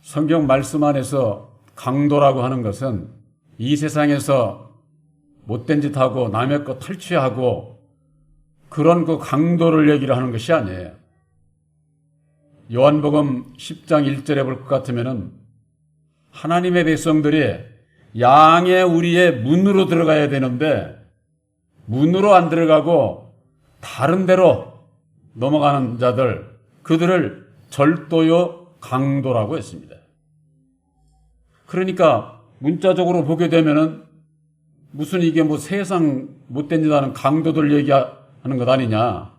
성경 말씀 안에서 강도라고 하는 것은 이 세상에서 못된 짓 하고 남의 것 탈취하고 그런 그 강도를 얘기를 하는 것이 아니에요. 요한복음 10장 1절에 볼 것 같으면은 하나님의 백성들이 양의 우리의 문으로 들어가야 되는데 문으로 안 들어가고 다른 데로 넘어가는 자들, 그들을 절도요 강도라고 했습니다. 그러니까 문자적으로 보게 되면은 무슨 이게 뭐 세상 못된 짓 하는 강도들 얘기하는 것 아니냐.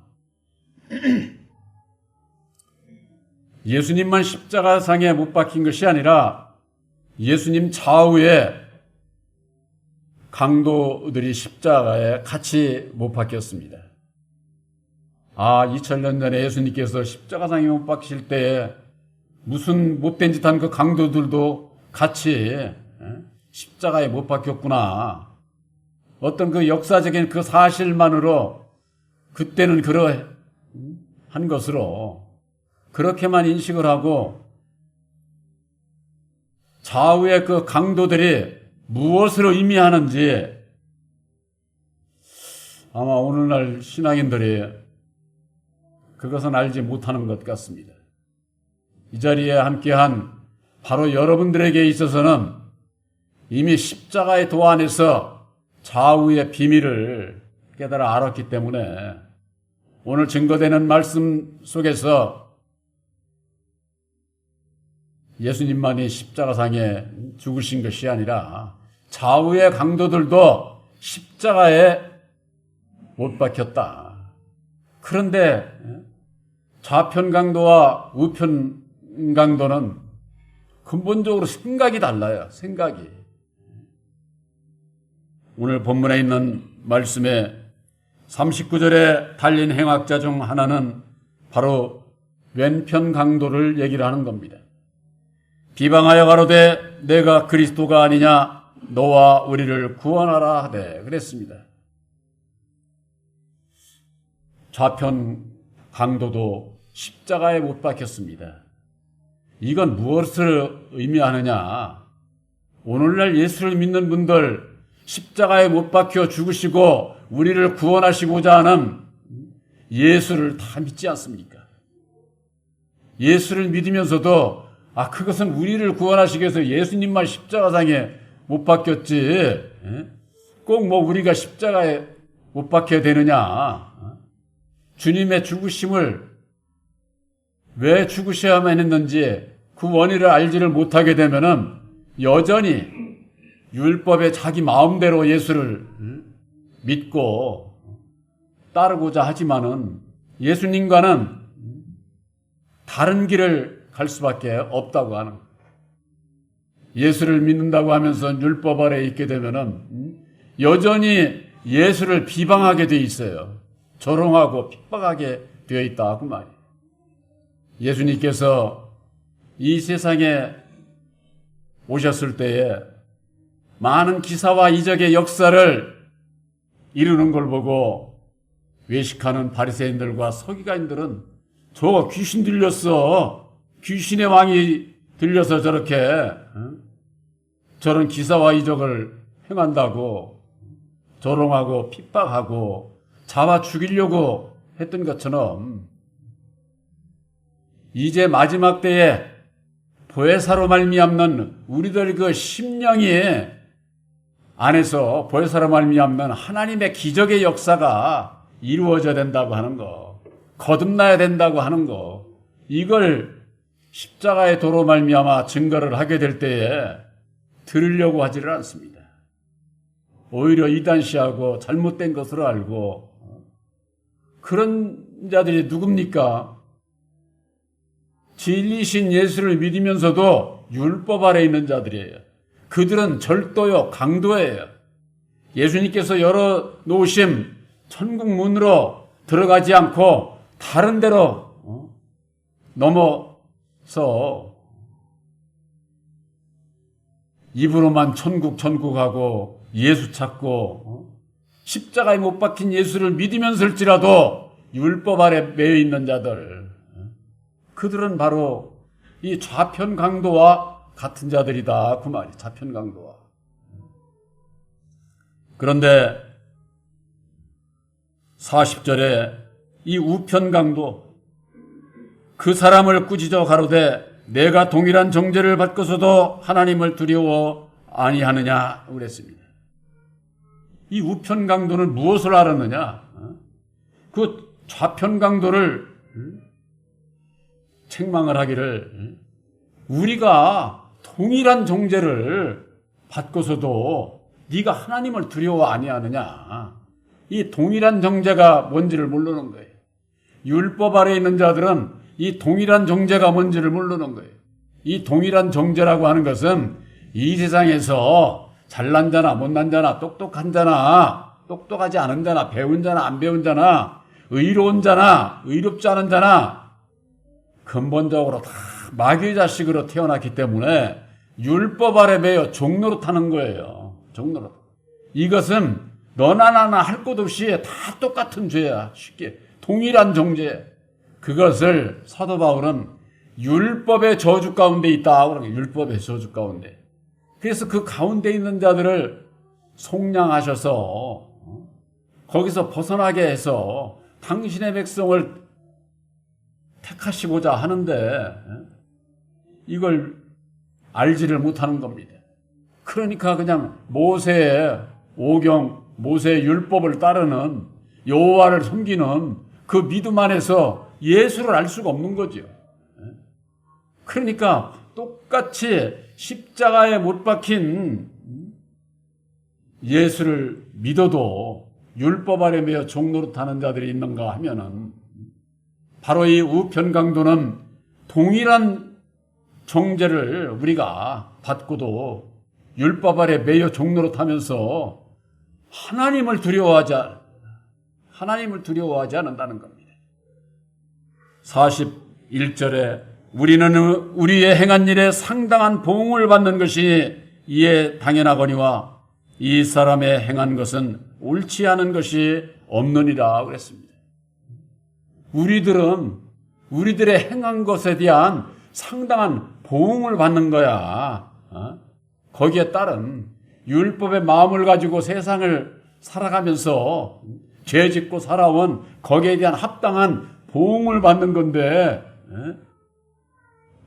예수님만 십자가상에 못 박힌 것이 아니라 예수님 좌우에 강도들이 십자가에 같이 못 박혔습니다. 2000년 전에 예수님께서 십자가상에 못 박히실 때에 무슨 못된 짓 한 그 강도들도 같이 십자가에 못 박혔구나. 어떤 그 역사적인 그 사실만으로 그때는 그러한 것으로 그렇게만 인식을 하고 좌우의 그 강도들이 무엇을 의미하는지 아마 오늘날 신앙인들이 그것은 알지 못하는 것 같습니다. 이 자리에 함께한 바로 여러분들에게 있어서는 이미 십자가의 도 안에서 좌우의 비밀을 깨달아 알았기 때문에 오늘 증거되는 말씀 속에서 예수님만이 십자가상에 죽으신 것이 아니라 좌우의 강도들도 십자가에 못 박혔다. 그런데 좌편 강도와 우편 강도는 근본적으로 생각이 달라요. 생각이. 오늘 본문에 있는 말씀에 39절에 달린 행악자 중 하나는 바로 왼편 강도를 얘기를 하는 겁니다. 비방하여 가로되 내가 그리스도가 아니냐 너와 우리를 구원하라 하되 그랬습니다. 좌편 강도도 십자가에 못 박혔습니다. 이건 무엇을 의미하느냐? 오늘날 예수를 믿는 분들 십자가에 못 박혀 죽으시고 우리를 구원하시고자 하는 예수를 다 믿지 않습니까? 예수를 믿으면서도 그것은 우리를 구원하시기 위해서 예수님만 십자가상에 못 박혔지 꼭 뭐 우리가 십자가에 못 박혀야 되느냐. 주님의 죽으심을 왜 죽으셔야만 했는지 그 원인을 알지를 못하게 되면은 여전히 율법의 자기 마음대로 예수를 믿고 따르고자 하지만은 예수님과는 다른 길을 갈 수밖에 없다고 하는 거예요. 예수를 믿는다고 하면서 율법 아래에 있게 되면은 여전히 예수를 비방하게 돼 있어요. 조롱하고 핍박하게 되어 있다 그 말이에요. 예수님께서 이 세상에 오셨을 때에 많은 기사와 이적의 역사를 이루는 걸 보고 외식하는 바리새인들과 서기관들은 저거 귀신 들렸어. 귀신의 왕이 들려서 저렇게 저런 기사와 이적을 행한다고 조롱하고 핍박하고 잡아 죽이려고 했던 것처럼 이제 마지막 때에 보혜사로 말미암는 우리들 그 심령이 안에서 보혜사로 말미암는 하나님의 기적의 역사가 이루어져야 된다고 하는 거, 거듭나야 된다고 하는 거, 이걸 십자가의 도로 말미암아 증거를 하게 될 때에 들으려고 하지를 않습니다. 오히려 이단시하고 잘못된 것으로 알고 그런 자들이 누굽니까? 진리신 예수를 믿으면서도 율법 아래 있는 자들이에요. 그들은 절도요, 강도예요. 예수님께서 열어놓으신 천국 문으로 들어가지 않고 다른 데로 넘어서 입으로만 천국하고 예수 찾고 십자가에 못 박힌 예수를 믿으면서일지라도 율법 아래 매여 있는 자들, 그들은 바로 이 좌편 강도와 같은 자들이다 그 말이. 좌편 강도와. 그런데 40절에 이 우편 강도, 그 사람을 꾸짖어 가로되 내가 동일한 정죄를 받고서도 하나님을 두려워 아니하느냐 그랬습니다. 이 우편 강도는 무엇을 알았느냐? 그 좌편 강도를 책망을 하기를, 우리가 동일한 정죄를 받고서도 네가 하나님을 두려워 아니하느냐. 이 동일한 정죄가 뭔지를 모르는 거예요. 율법 아래에 있는 자들은 이 동일한 정죄가 뭔지를 모르는 거예요. 이 동일한 정죄라고 하는 것은 이 세상에서 잘난 자나 못난 자나 똑똑한 자나 똑똑하지 않은 자나 배운 자나 안 배운 자나 의로운 자나 의롭지 않은 자나 근본적으로 다 마귀의 자식으로 태어났기 때문에 율법 아래 매여 종노릇하는 거예요. 종노릇. 이것은 너나 나나 할 것 없이 다 똑같은 죄야. 쉽게 동일한 정죄. 그것을 사도 바울은 율법의 저주 가운데 있다. 율법의 저주 가운데. 그래서 그 가운데 있는 자들을 속량하셔서 거기서 벗어나게 해서 당신의 백성을 택하시고자 하는데 이걸 알지를 못하는 겁니다. 그러니까 그냥 모세의 오경, 모세의 율법을 따르는 여호와를 섬기는 그 믿음 안에서 예수를 알 수가 없는 거죠. 그러니까 똑같이 십자가에 못 박힌 예수를 믿어도 율법 아래 매여 종노릇하는 자들이 있는가 하면은 바로 이 우편 강도는 동일한 정죄를 우리가 받고도 율법 아래 매여 종노릇하면서 하나님을 두려워하지 않는다는 겁니다. 41절에 우리는 우리의 행한 일에 상당한 보응을 받는 것이 이에 당연하거니와 이 사람의 행한 것은 옳지 않은 것이 없느니라 그랬습니다. 우리들은 우리들의 행한 것에 대한 상당한 보응을 받는 거야. 거기에 따른 율법의 마음을 가지고 세상을 살아가면서 죄 짓고 살아온 거기에 대한 합당한 보응을 받는 건데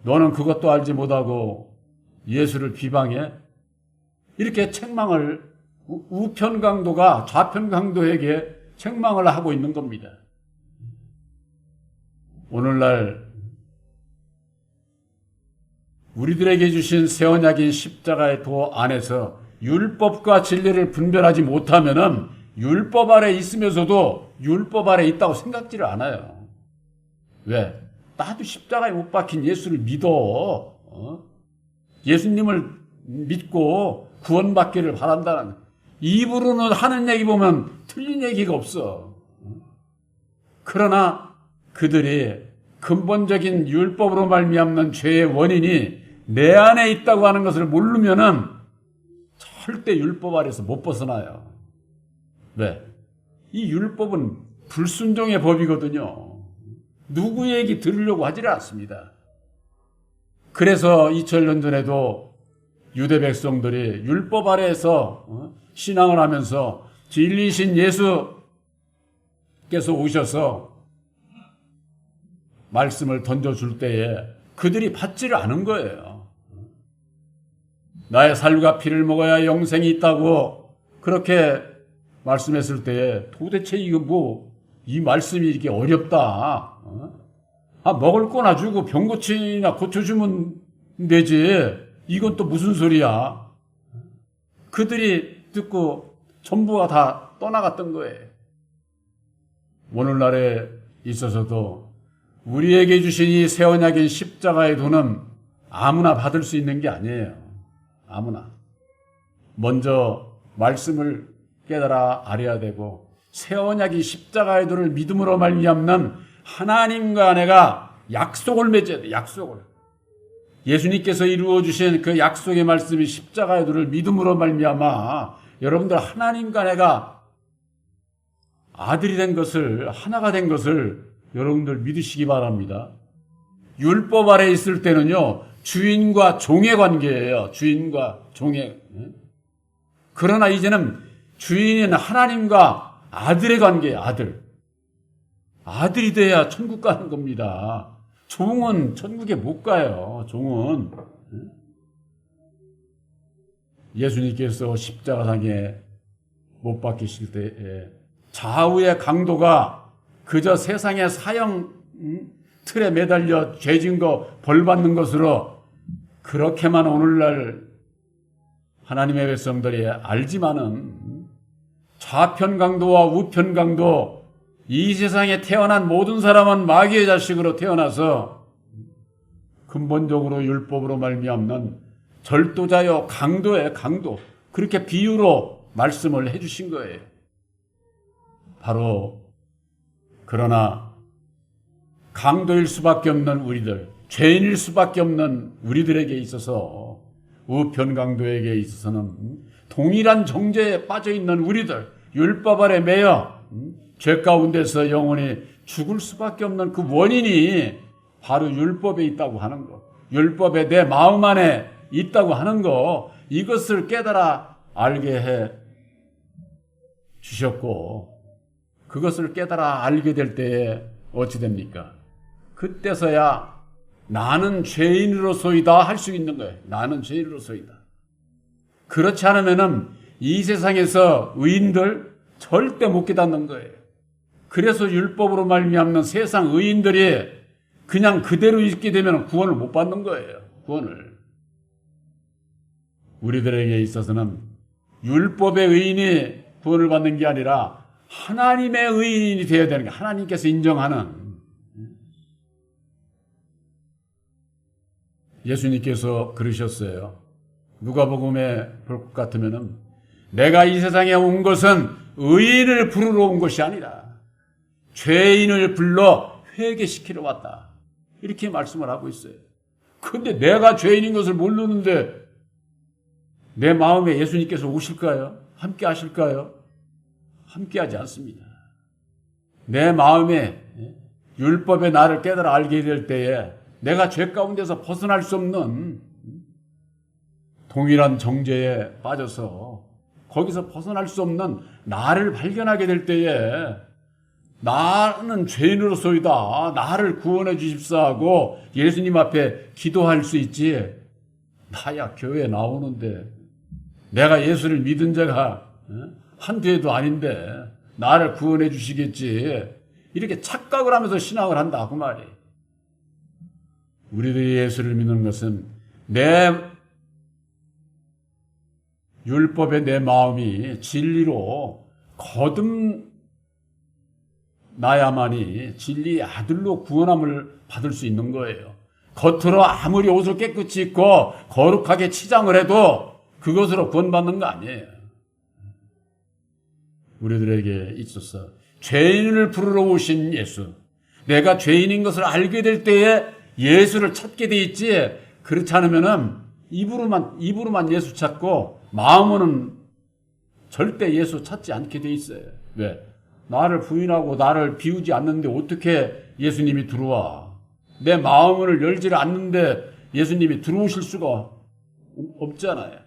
너는 그것도 알지 못하고 예수를 비방해? 이렇게 책망을 우편 강도가 좌편 강도에게 책망을 하고 있는 겁니다. 오늘날 우리들에게 주신 새 언약인 십자가의 도 안에서 율법과 진리를 분별하지 못하면은 율법 아래 있으면서도 율법 아래 있다고 생각지를 않아요. 왜? 나도 십자가에 못 박힌 예수를 믿어. 예수님을 믿고 구원받기를 바란다는, 입으로는 하는 얘기 보면 틀린 얘기가 없어. 그러나 그들이 근본적인 율법으로 말미암는 죄의 원인이 내 안에 있다고 하는 것을 모르면은 절대 율법 아래서 못 벗어나요. 왜? 이 율법은 불순종의 법이거든요. 누구 얘기 들으려고 하지를 않습니다. 그래서 2000년 전에도 유대 백성들이 율법 아래에서 신앙을 하면서 진리신 예수께서 오셔서 말씀을 던져줄 때에 그들이 받지를 않은 거예요. 나의 살과 피를 먹어야 영생이 있다고 그렇게 말씀했을 때에 도대체 이거 이 말씀이 이렇게 어렵다. 먹을 거나 주고 병 고치나 고쳐주면 되지. 이건 또 무슨 소리야. 그들이 듣고 전부가 다 떠나갔던 거예요. 오늘날에 있어서도 우리에게 주신 이 새 언약인 십자가의 도는 아무나 받을 수 있는 게 아니에요. 아무나. 먼저 말씀을 깨달아 알아야 되고 새 언약이 십자가의 도를 믿음으로 말미암는 하나님과 내가 약속을 맺어야 돼. 약속을. 예수님께서 이루어 주신 그 약속의 말씀이 십자가의 도를 믿음으로 말미암아 여러분들 하나님과 내가 아들이 된 것을, 하나가 된 것을 여러분들 믿으시기 바랍니다. 율법 아래 있을 때는요, 주인과 종의 관계예요. 주인과 종의. 그러나 이제는 주인인 하나님과 아들의 관계예요. 아들이 돼야 천국 가는 겁니다. 종은 천국에 못 가요. 종은. 예수님께서 십자가상에 못 박히실 때에 좌우의 강도가 그저 세상의 사형 틀에 매달려 죄진 거 벌 받는 것으로 그렇게만 오늘날 하나님의 백성들이 알지만은 좌편 강도와 우편 강도, 이 세상에 태어난 모든 사람은 마귀의 자식으로 태어나서 근본적으로 율법으로 말미암는 절도자요 강도의 강도, 그렇게 비유로 말씀을 해주신 거예요. 바로 그러나 강도일 수밖에 없는 우리들, 죄인일 수밖에 없는 우리들에게 있어서, 우편 강도에게 있어서는 동일한 정죄에 빠져있는 우리들, 율법 아래 매여 죄 가운데서 영원히 죽을 수밖에 없는 그 원인이 바로 율법에 있다고 하는 것, 율법에 내 마음 안에 있다고 하는 것, 이것을 깨달아 알게 해 주셨고, 그것을 깨달아 알게 될 때에 어찌 됩니까? 그때서야 나는 죄인으로서이다 할 수 있는 거예요. 나는 죄인으로서이다. 그렇지 않으면은 이 세상에서 의인들 절대 못 깨닫는 거예요. 그래서 율법으로 말미암는 세상 의인들이 그냥 그대로 있게 되면 구원을 못 받는 거예요. 구원을. 우리들에게 있어서는 율법의 의인이 구원을 받는 게 아니라 하나님의 의인이 되어야 되는 거예요. 하나님께서 인정하는. 예수님께서 그러셨어요. 누가복음에 볼 것 같으면은 내가 이 세상에 온 것은 의인을 부르러 온 것이 아니라 죄인을 불러 회개시키러 왔다. 이렇게 말씀을 하고 있어요. 근데 내가 죄인인 것을 모르는데 내 마음에 예수님께서 오실까요? 함께 하실까요? 함께 하지 않습니다. 내 마음에 율법의 나를 깨달아 알게 될 때에 내가 죄 가운데서 벗어날 수 없는 동일한 정죄에 빠져서 거기서 벗어날 수 없는 나를 발견하게 될 때에 나는 죄인으로서이다, 나를 구원해 주십사하고 예수님 앞에 기도할 수 있지. 나야 교회에 나오는데 내가 예수를 믿은 자가 한두 해도 아닌데 나를 구원해 주시겠지. 이렇게 착각을 하면서 신앙을 한다 그 말이에요. 우리들이 예수를 믿는 것은 내 율법에 내 마음이 진리로 거듭나야만이 진리의 아들로 구원함을 받을 수 있는 거예요. 겉으로 아무리 옷을 깨끗이 입고 거룩하게 치장을 해도 그것으로 구원받는 거 아니에요. 우리들에게 있어서 죄인을 부르러 오신 예수, 내가 죄인인 것을 알게 될 때에 예수를 찾게 돼 있지, 그렇지 않으면은 입으로만 예수 찾고 마음으로는 절대 예수 찾지 않게 돼 있어요. 왜? 나를 부인하고 나를 비우지 않는데 어떻게 예수님이 들어와? 내 마음을 열지를 않는데 예수님이 들어오실 수가 없잖아요.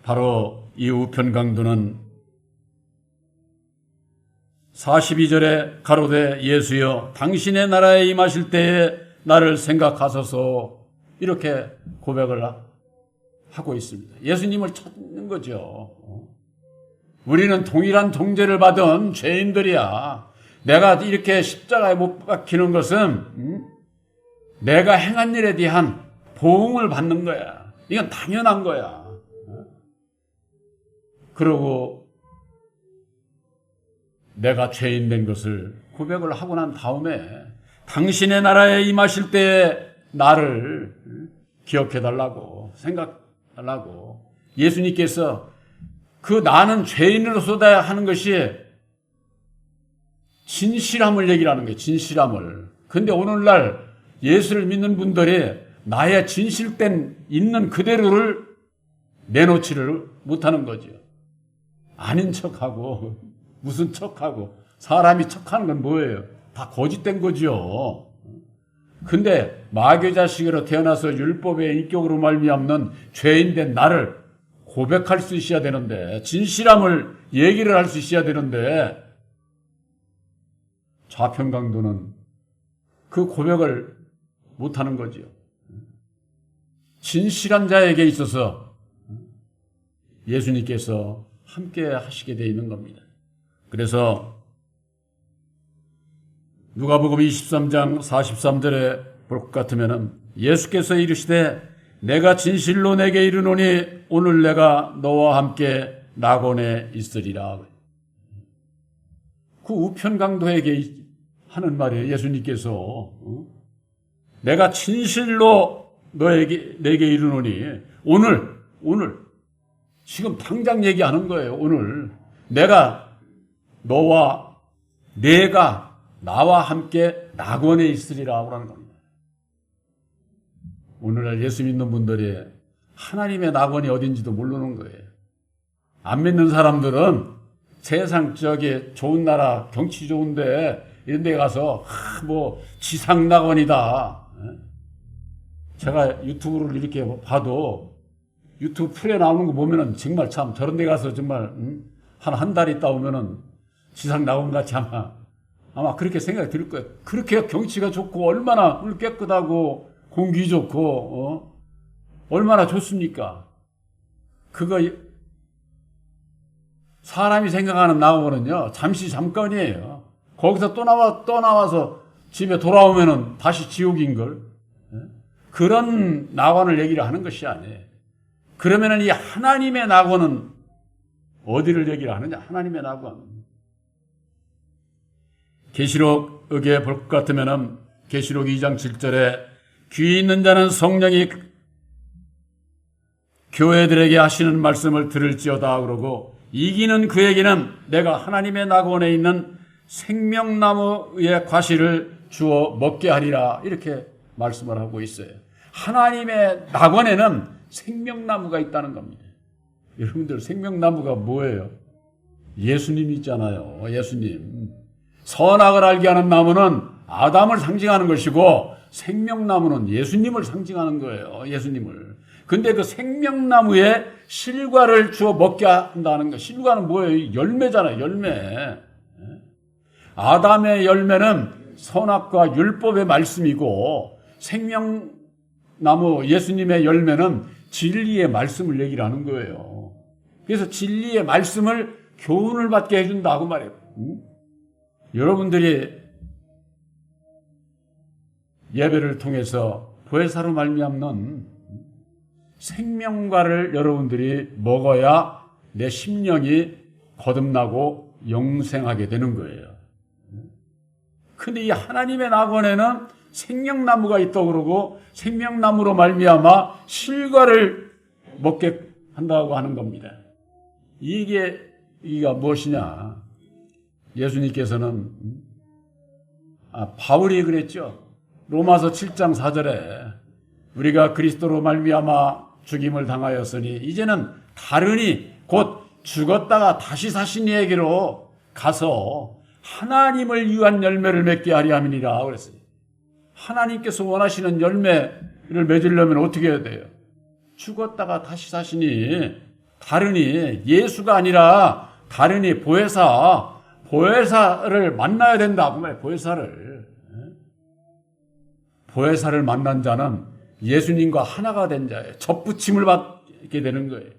바로 이 우편 강도는 42절에 가로되 예수여 당신의 나라에 임하실 때에 나를 생각하소서, 이렇게 고백을 하고 있습니다. 예수님을 찾는 거죠. 우리는 동일한 정죄를 받은 죄인들이야. 내가 이렇게 십자가에 못 박히는 것은 내가 행한 일에 대한 보응을 받는 거야. 이건 당연한 거야. 그러고 내가 죄인 된 것을 고백을 하고 난 다음에 당신의 나라에 임하실 때에 나를 기억해달라고, 생각하라고 예수님께서 그 나는 죄인으로서다 하는 것이 진실함을 얘기하는 거예요. 진실함을. 근데 오늘날 예수를 믿는 분들이 나의 진실된 있는 그대로를 내놓지를 못하는 거죠. 아닌 척하고 무슨 척하고, 사람이 척하는 건 뭐예요? 다 거짓된 거죠. 근데 마귀 자식으로 태어나서 율법의 인격으로 말미암는 죄인된 나를 고백할 수 있어야 되는데, 진실함을 얘기를 할 수 있어야 되는데, 좌편강도는 그 고백을 못하는 거지요. 진실한 자에게 있어서 예수님께서 함께 하시게 되어 있는 겁니다. 그래서 누가복음 23장 43절에 볼 것 같으면은 예수께서 이르시되 내가 진실로 내게 이르노니 오늘 내가 너와 함께 낙원에 있으리라. 그 우편강도에게 하는 말이에요. 예수님께서 내가 진실로 내게 이르노니 오늘 지금 당장 얘기하는 거예요. 오늘 내가 나와 함께 낙원에 있으리라 하는 겁니다. 오늘날 예수 믿는 분들이 하나님의 낙원이 어딘지도 모르는 거예요. 안 믿는 사람들은 세상 저기 좋은 나라 경치 좋은데 이런 데 가서 지상 낙원이다. 제가 유튜브를 이렇게 봐도 유튜브 풀에 나오는 거 보면은 정말 참 저런 데 가서 정말 한 달 있다 오면은 지상 낙원 같이 아마 그렇게 생각이 들 거예요. 그렇게 경치가 좋고 얼마나 물 깨끗하고 공기 좋고 얼마나 좋습니까? 그거 사람이 생각하는 낙원은요 잠깐이에요. 거기서 또 나와서 집에 돌아오면은 다시 지옥인걸. 그런 낙원을 얘기를 하는 것이 아니에요. 그러면은 이 하나님의 낙원은 어디를 얘기를 하느냐? 하나님의 낙원. 계시록에 볼 것 같으면은 계시록 2장 7절에 귀 있는 자는 성령이 교회들에게 하시는 말씀을 들을지어다 그러고 이기는 그에게는 내가 하나님의 낙원에 있는 생명나무의 과실을 주어 먹게 하리라 이렇게 말씀을 하고 있어요. 하나님의 낙원에는 생명나무가 있다는 겁니다. 여러분들 생명나무가 뭐예요? 예수님 있잖아요. 예수님. 선악을 알게 하는 나무는 아담을 상징하는 것이고 생명나무는 예수님을 상징하는 거예요. 예수님을. 근데 그 생명나무에 실과를 주어 먹게 한다는 거. 실과는 뭐예요? 열매잖아요. 열매. 아담의 열매는 선악과 율법의 말씀이고 생명나무 예수님의 열매는 진리의 말씀을 얘기를 하는 거예요. 그래서 진리의 말씀을 교훈을 받게 해준다고 말해요. 여러분들이 예배를 통해서 보혜사로 말미암는 생명과를 여러분들이 먹어야 내 심령이 거듭나고 영생하게 되는 거예요. 근데 이 하나님의 낙원에는 생명나무가 있다고 그러고 생명나무로 말미암아 실과를 먹게 한다고 하는 겁니다. 이가 무엇이냐? 예수님께서는 바울이 그랬죠. 로마서 7장 4절에 우리가 그리스도로 말미암아 죽임을 당하였으니 이제는 다르니 곧 죽었다가 다시 사신 이에게로 가서 하나님을 위한 열매를 맺게 하려 함이니라 그랬어요. 하나님께서 원하시는 열매를 맺으려면 어떻게 해야 돼요? 죽었다가 다시 사시니 다르니 예수가 아니라 다르니 보혜사를 만나야 된다. 그 말이에요. 보혜사를 만난 자는 예수님과 하나가 된 자예요. 접붙임을 받게 되는 거예요.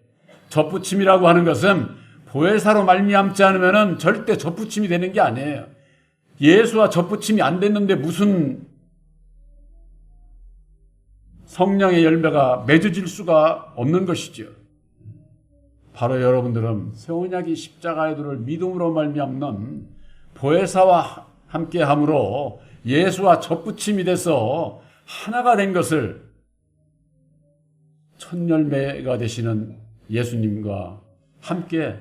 접붙임이라고 하는 것은 보혜사로 말미암지 않으면 절대 접붙임이 되는 게 아니에요. 예수와 접붙임이 안 됐는데 무슨 성령의 열매가 맺어질 수가 없는 것이죠. 바로 여러분들은 새 언약의 십자가의 도를 믿음으로 말미암는 보혜사와 함께함으로 예수와 접붙임이 돼서 하나가 된 것을 첫 열매가 되시는 예수님과 함께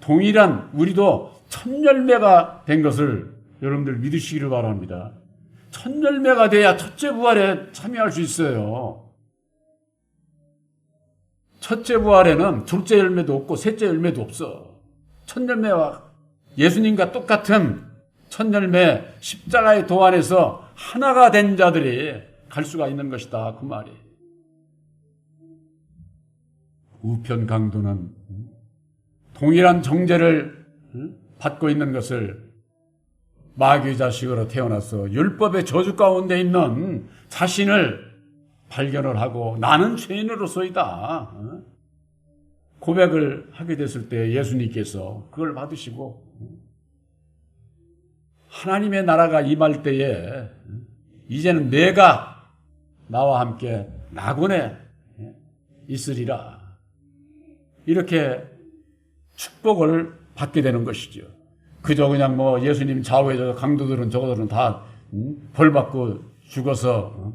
동일한 우리도 첫 열매가 된 것을 여러분들 믿으시기를 바랍니다. 첫 열매가 돼야 첫째 부활에 참여할 수 있어요. 첫째 부활에는 둘째 열매도 없고 셋째 열매도 없어. 첫 열매와 예수님과 똑같은 첫 열매 십자가의 도 안에서 하나가 된 자들이 갈 수가 있는 것이다. 그 말이. 우편 강도는 동일한 정죄를 받고 있는 것을 마귀의 자식으로 태어나서 율법의 저주 가운데 있는 자신을 발견을 하고 나는 죄인으로서이다 고백을 하게 됐을 때 예수님께서 그걸 받으시고 하나님의 나라가 임할 때에 이제는 내가 나와 함께 낙원에 있으리라 이렇게 축복을 받게 되는 것이죠. 그저 그냥 뭐 예수님 좌우에 저 강도들은 저거들은 다 벌받고 죽어서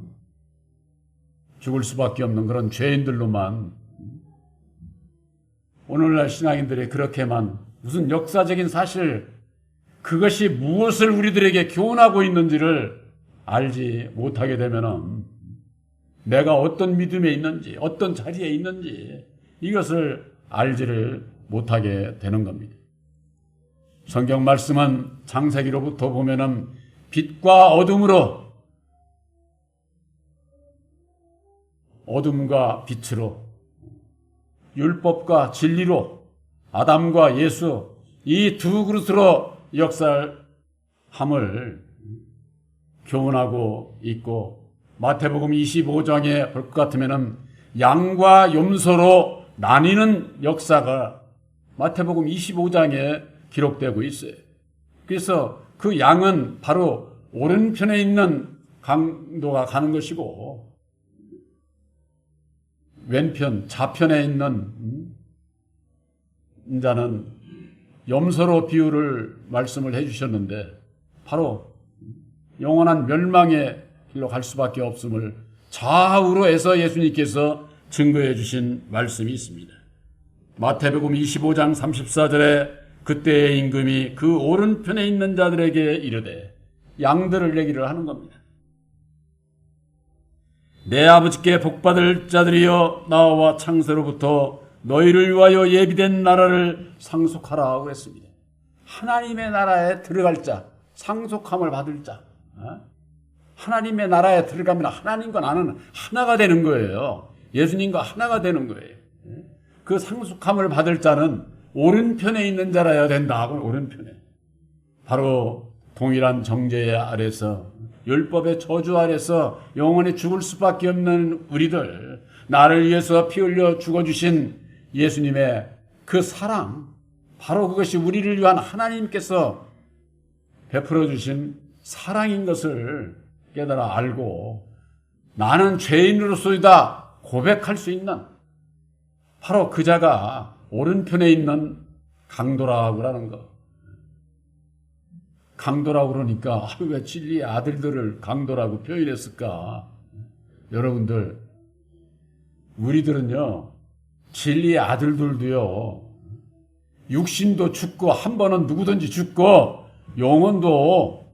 죽을 수밖에 없는 그런 죄인들로만 오늘날 신앙인들이 그렇게만 무슨 역사적인 사실 그것이 무엇을 우리들에게 교훈하고 있는지를 알지 못하게 되면은 내가 어떤 믿음에 있는지 어떤 자리에 있는지 이것을 알지를 못하게 되는 겁니다. 성경 말씀은 창세기로부터 보면은 빛과 어둠으로 어둠과 빛으로 율법과 진리로 아담과 예수 이 두 그릇으로 역사함을 교훈하고 있고 마태복음 25장에 볼 것 같으면은 양과 염소로 나뉘는 역사가 마태복음 25장에 기록되고 있어요. 그래서 그 양은 바로 오른편에 있는 강도가 가는 것이고 왼편 좌편에 있는 자는 염소로 비유를 말씀을 해주셨는데 바로 영원한 멸망의 길로 갈 수밖에 없음을 좌우로 해서 예수님께서 증거해 주신 말씀이 있습니다. 마태복음 25장 34절에 그때의 임금이 그 오른편에 있는 자들에게 이르되 양들을 내기를 하는 겁니다. 내 아버지께 복받을 자들이여 나와 창세로부터 너희를 위하여 예비된 나라를 상속하라 그랬습니다. 하나님의 나라에 들어갈 자, 상속함을 받을 자. 하나님의 나라에 들어가면 하나님과 나는 하나가 되는 거예요. 예수님과 하나가 되는 거예요. 그 상속함을 받을 자는 오른편에 있는 자라야 된다. 오른편에. 바로 동일한 정죄 아래서 율법의 저주 아래서 영원히 죽을 수밖에 없는 우리들, 나를 위해서 피 흘려 죽어주신 예수님의 그 사랑, 바로 그것이 우리를 위한 하나님께서 베풀어 주신 사랑인 것을 깨달아 알고 나는 죄인으로서이다 고백할 수 있는 바로 그 자가 오른편에 있는 강도라고 하는 것. 강도라고 그러니까 왜 진리의 아들들을 강도라고 표현했을까? 여러분들, 우리들은요, 진리의 아들들도요, 육신도 죽고 한 번은 누구든지 죽고 영혼도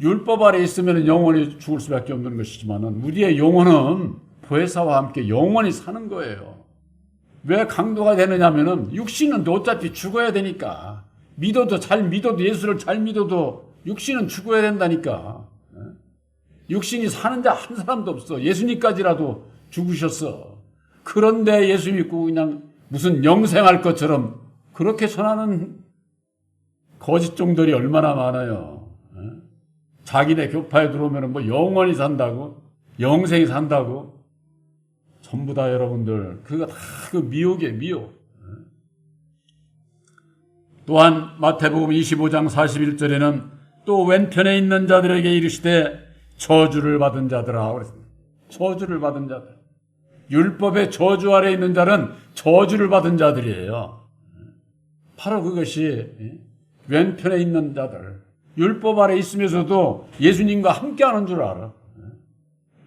율법 아래 있으면 영원히 죽을 수밖에 없는 것이지만은 우리의 영혼은 보혜사와 함께 영원히 사는 거예요. 왜 강도가 되느냐면은 육신은 어차피 죽어야 되니까. 잘 믿어도 예수를 잘 믿어도 육신은 죽어야 된다니까. 육신이 사는 자 한 사람도 없어. 예수님까지라도 죽으셨어. 그런데 예수 믿고 그냥 무슨 영생할 것처럼 그렇게 전하는 거짓종들이 얼마나 많아요. 자기네 교파에 들어오면 뭐 영원히 산다고, 영생이 산다고. 전부 다 여러분들, 그거 다 그 미혹이에요, 미혹. 또한 마태복음 25장 41절에는 또 왼편에 있는 자들에게 이르시되 저주를 받은 자들아 그랬습니다. 저주를 받은 자들. 율법의 저주 아래 있는 자는 저주를 받은 자들이에요. 바로 그것이 왼편에 있는 자들. 율법 아래 있으면서도 예수님과 함께하는 줄 알아.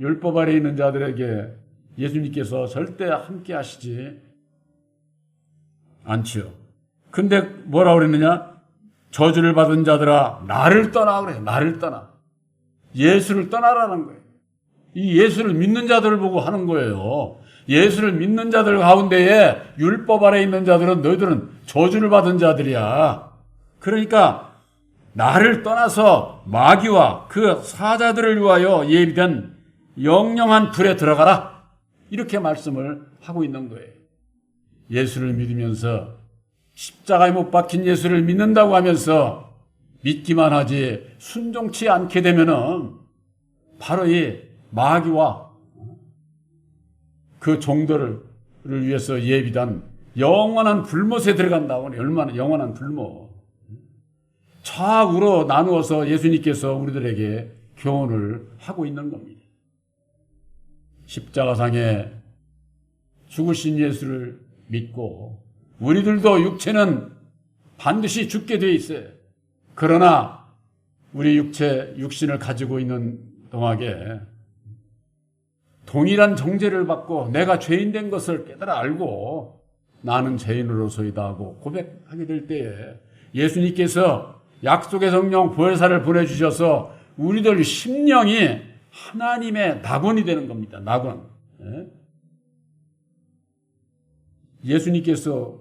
율법 아래 있는 자들에게 예수님께서 절대 함께 하시지 않지요. 근데 뭐라고 그랬느냐? 저주를 받은 자들아 나를 떠나 그래요. 나를 떠나. 예수를 떠나라는 거예요. 이 예수를 믿는 자들을 보고 하는 거예요. 예수를 믿는 자들 가운데에 율법 아래 있는 자들은 너희들은 저주를 받은 자들이야. 그러니까 나를 떠나서 마귀와 그 사자들을 위하여 예비된 영영한 불에 들어가라. 이렇게 말씀을 하고 있는 거예요. 예수를 믿으면서 십자가에 못 박힌 예수를 믿는다고 하면서 믿기만 하지 순종치 않게 되면은 바로 이 마귀와 그 종들을 위해서 예비된 영원한 불못에 들어간다고. 얼마나 영원한 불못. 좌우로 나누어서 예수님께서 우리들에게 교훈을 하고 있는 겁니다. 십자가상에 죽으신 예수를 믿고 우리들도 육체는 반드시 죽게 되어 있어요. 그러나 우리 육신을 가지고 있는 동안에 동일한 정죄를 받고 내가 죄인 된 것을 깨달아 알고 나는 죄인으로서이다 하고 고백하게 될 때에 예수님께서 약속의 성령 보혜사를 보내주셔서 우리들 심령이 하나님의 낙원이 되는 겁니다. 낙원. 예수님께서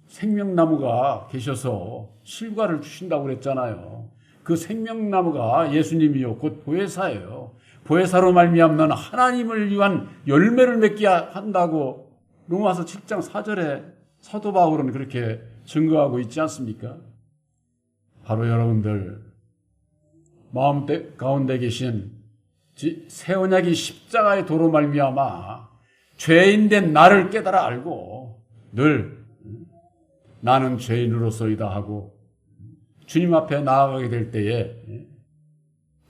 생명나무가 계셔서 실과를 주신다고 그랬잖아요. 그 생명나무가 예수님이요 곧 보혜사예요. 보혜사로 말미암는 하나님을 위한 열매를 맺게 한다고 로마서 7장 4절에 사도 바울은 그렇게 증거하고 있지 않습니까? 바로 여러분들 마음 가운데 계신 새 언약이 십자가의 도로 말미암아 죄인된 나를 깨달아 알고 늘 나는 죄인으로서이다 하고 주님 앞에 나아가게 될 때에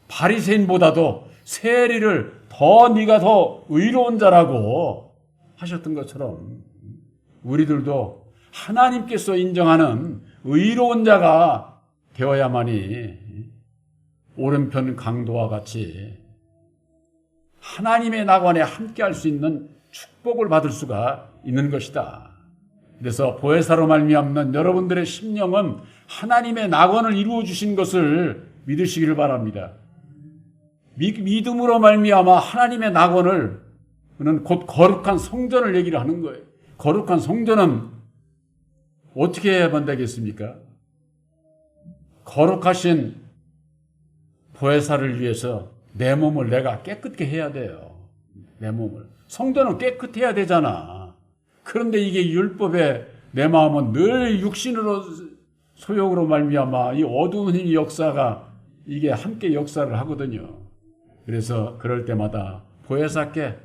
바리새인보다도 세리를 더 네가 더 의로운 자라고 하셨던 것처럼 우리들도 하나님께서 인정하는 의로운 자가 되어야만이 오른편 강도와 같이 하나님의 낙원에 함께할 수 있는 축복을 받을 수가 있는 것이다. 그래서 보혜사로 말미암는 여러분들의 심령은 하나님의 낙원을 이루어 주신 것을 믿으시기를 바랍니다. 믿음으로 말미암아 하나님의 낙원을 곧 거룩한 성전을 얘기를 하는 거예요. 거룩한 성전은 어떻게 해야만 되겠습니까? 거룩하신 보혜사를 위해서 내 몸을 내가 깨끗게 해야 돼요. 내 몸을. 성전은 깨끗해야 되잖아. 그런데 이게 율법에 내 마음은 늘 육신으로 소욕으로 말미암아 이 어두운 힘의 역사가 이게 함께 역사를 하거든요. 그래서 그럴 때마다 보혜사께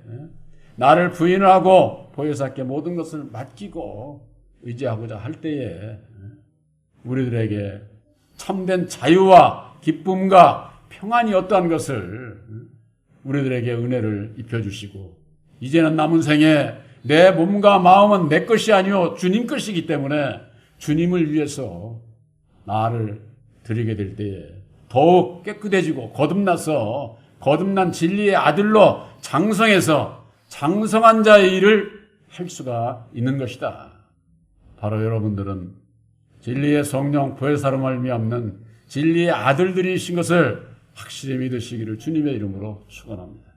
나를 부인하고 보혜사께 모든 것을 맡기고 의지하고자 할 때에 우리들에게 참된 자유와 기쁨과 평안이 어떠한 것을 우리들에게 은혜를 입혀주시고 이제는 남은 생에 내 몸과 마음은 내 것이 아니오 주님 것이기 때문에 주님을 위해서 나를 드리게 될 때에 더욱 깨끗해지고 거듭나서 거듭난 진리의 아들로 장성해서 장성한 자의 일을 할 수가 있는 것이다. 바로 여러분들은 진리의 성령 보혜사로 말미암는 진리의 아들들이신 것을 확실히 믿으시기를 주님의 이름으로 축원합니다.